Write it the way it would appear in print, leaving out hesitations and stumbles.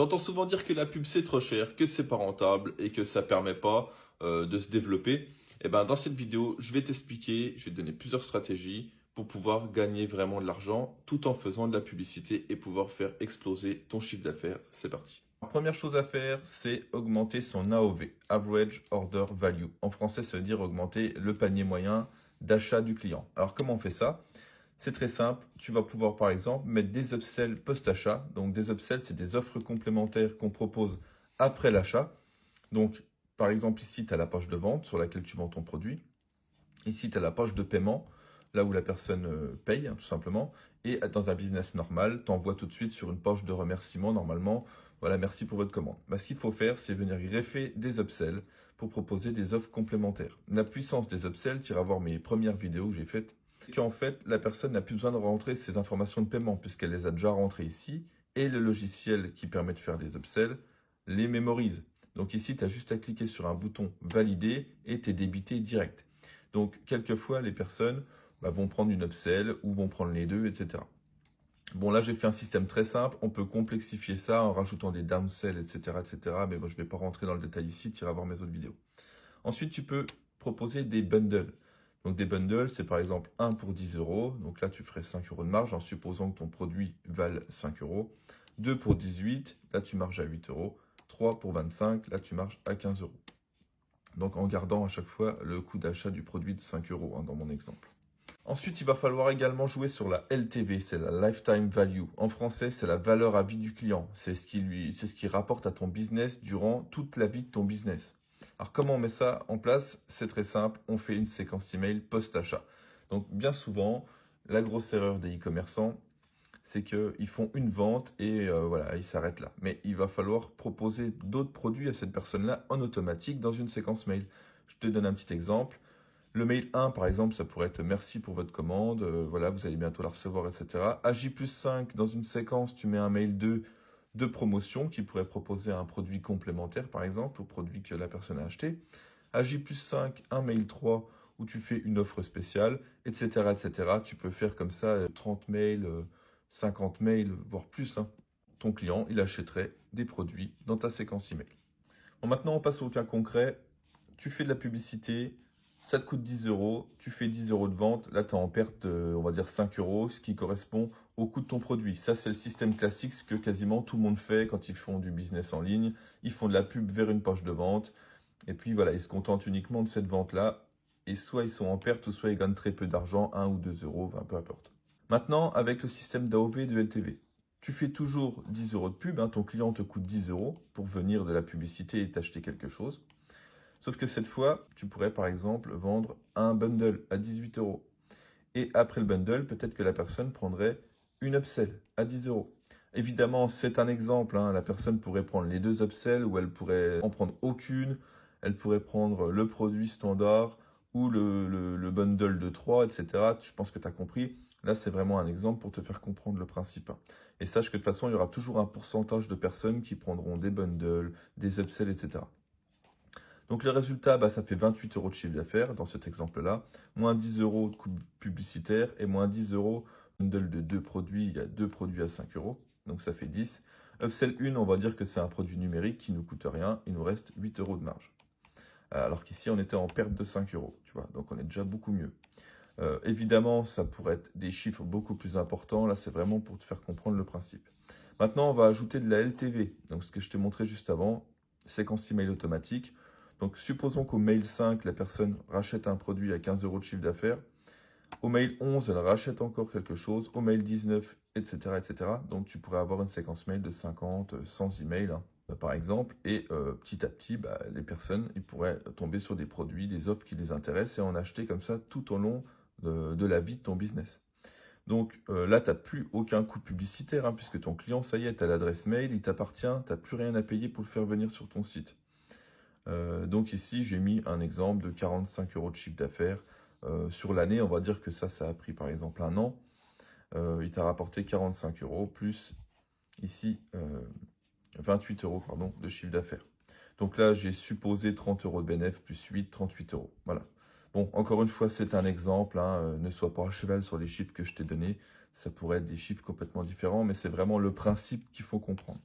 J'entends souvent dire que la pub c'est trop cher, que c'est pas rentable et que ça permet pas de se développer. Et ben dans cette vidéo, je vais t'expliquer, je vais te donner plusieurs stratégies pour pouvoir gagner vraiment de l'argent tout en faisant de la publicité et pouvoir faire exploser ton chiffre d'affaires. C'est parti. La première chose à faire, c'est augmenter son AOV, Average Order Value. En français, ça veut dire augmenter le panier moyen d'achat du client. Alors comment on fait ça? C'est très simple, tu vas pouvoir par exemple mettre des upsells post-achat. Donc des upsells, c'est des offres complémentaires qu'on propose après l'achat. Donc par exemple ici, tu as la page de vente sur laquelle tu vends ton produit. Ici, tu as la page de paiement, là où la personne paye tout simplement. Et dans un business normal, tu envoies tout de suite sur une page de remerciement normalement. Voilà, merci pour votre commande. Ce qu'il faut faire, c'est venir greffer des upsells pour proposer des offres complémentaires. La puissance des upsells, tu iras voir mes premières vidéos que j'ai faites, qu'en fait, la personne n'a plus besoin de rentrer ses informations de paiement puisqu'elle les a déjà rentrées ici et le logiciel qui permet de faire des upsells les mémorise. Donc ici, tu as juste à cliquer sur un bouton valider et tu es débité direct. Donc quelquefois, les personnes vont prendre une upsell ou vont prendre les deux, etc. Bon, là, j'ai fait un système très simple. On peut complexifier ça en rajoutant des downsells, etc., etc. Mais bon, je ne vais pas rentrer dans le détail ici. Tu iras voir mes autres vidéos. Ensuite, tu peux proposer des bundles. Donc des bundles, c'est par exemple 1 pour 10 euros. Donc là, tu ferais 5 euros de marge en supposant que ton produit vale 5 euros. 2 pour 18, là, tu marges à 8 euros. 3 pour 25, là, tu marges à 15 euros. Donc en gardant à chaque fois le coût d'achat du produit de 5 euros dans mon exemple. Ensuite, il va falloir également jouer sur la LTV, c'est la Lifetime Value. En français, c'est la valeur à vie du client. C'est ce qui rapporte à ton business durant toute la vie de ton business. Alors, comment on met ça en place? C'est très simple. On fait une séquence email post-achat. Donc, bien souvent, la grosse erreur des e-commerçants, c'est qu'ils font une vente et voilà, ils s'arrêtent là. Mais il va falloir proposer d'autres produits à cette personne-là en automatique dans une séquence mail. Je te donne un petit exemple. Le mail 1, par exemple, ça pourrait être merci pour votre commande, voilà, vous allez bientôt la recevoir, etc. À J+5, dans une séquence, tu mets un mail 2 de promotion qui pourrait proposer un produit complémentaire, par exemple, au produit que la personne a acheté. À J+5, un mail 3 où tu fais une offre spéciale, etc., etc. Tu peux faire comme ça 30 mails, 50 mails, voire plus, hein. Ton client, il achèterait des produits dans ta séquence email. Bon, maintenant, on passe au cas concret. Tu fais de la publicité, ça te coûte 10 euros, tu fais 10 euros de vente, là tu es en perte, on va dire 5 euros, ce qui correspond au coût de ton produit. Ça, c'est le système classique, ce que quasiment tout le monde fait quand ils font du business en ligne. Ils font de la pub vers une page de vente, et puis voilà, ils se contentent uniquement de cette vente-là, et soit ils sont en perte, ou soit ils gagnent très peu d'argent, 1 ou 2 euros, peu importe. Maintenant, avec le système d'AOV et de LTV. Tu fais toujours 10 euros de pub, ton client te coûte 10 euros pour venir de la publicité et t'acheter quelque chose. Sauf que cette fois, tu pourrais par exemple vendre un bundle à 18 euros. Et après le bundle, peut-être que la personne prendrait une upsell à 10 euros. Évidemment, c'est un exemple. La personne pourrait prendre les deux upsells ou elle pourrait en prendre aucune. Elle pourrait prendre le produit standard ou le bundle de 3, etc. Je pense que tu as compris. Là, c'est vraiment un exemple pour te faire comprendre le principe. Et sache que de toute façon, il y aura toujours un pourcentage de personnes qui prendront des bundles, des upsells, etc. Donc le résultat, ça fait 28 euros de chiffre d'affaires dans cet exemple-là, moins 10 euros de coût publicitaire et moins 10 euros bundle de deux produits. Il y a deux produits à 5 euros, donc ça fait 10. Upsell 1, on va dire que c'est un produit numérique qui ne nous coûte rien, il nous reste 8 euros de marge. Alors qu'ici, on était en perte de 5 euros, tu vois, donc on est déjà beaucoup mieux. Évidemment, ça pourrait être des chiffres beaucoup plus importants. Là, c'est vraiment pour te faire comprendre le principe. Maintenant, on va ajouter de la LTV. Donc, ce que je t'ai montré juste avant, séquence email automatique. Donc, supposons qu'au mail 5, la personne rachète un produit à 15 euros de chiffre d'affaires. Au mail 11, elle rachète encore quelque chose. Au mail 19, etc., etc. Donc, tu pourrais avoir une séquence mail de 50, 100 emails, par exemple. Et petit à petit, les personnes ils pourraient tomber sur des produits, des offres qui les intéressent et en acheter comme ça tout au long de la vie de ton business. Donc là, tu n'as plus aucun coût publicitaire, puisque ton client, ça y est, tu as l'adresse mail, il t'appartient, tu n'as plus rien à payer pour le faire venir sur ton site. Donc ici, j'ai mis un exemple de 45 euros de chiffre d'affaires. Sur l'année, on va dire que ça a pris par exemple un an. Il t'a rapporté 45 euros, plus ici 28 euros de chiffre d'affaires. Donc là, j'ai supposé 30 euros de bénéfice plus 8, 38 euros. Voilà. Bon, encore une fois, c'est un exemple. Ne sois pas à cheval sur les chiffres que je t'ai donnés. Ça pourrait être des chiffres complètement différents, mais c'est vraiment le principe qu'il faut comprendre.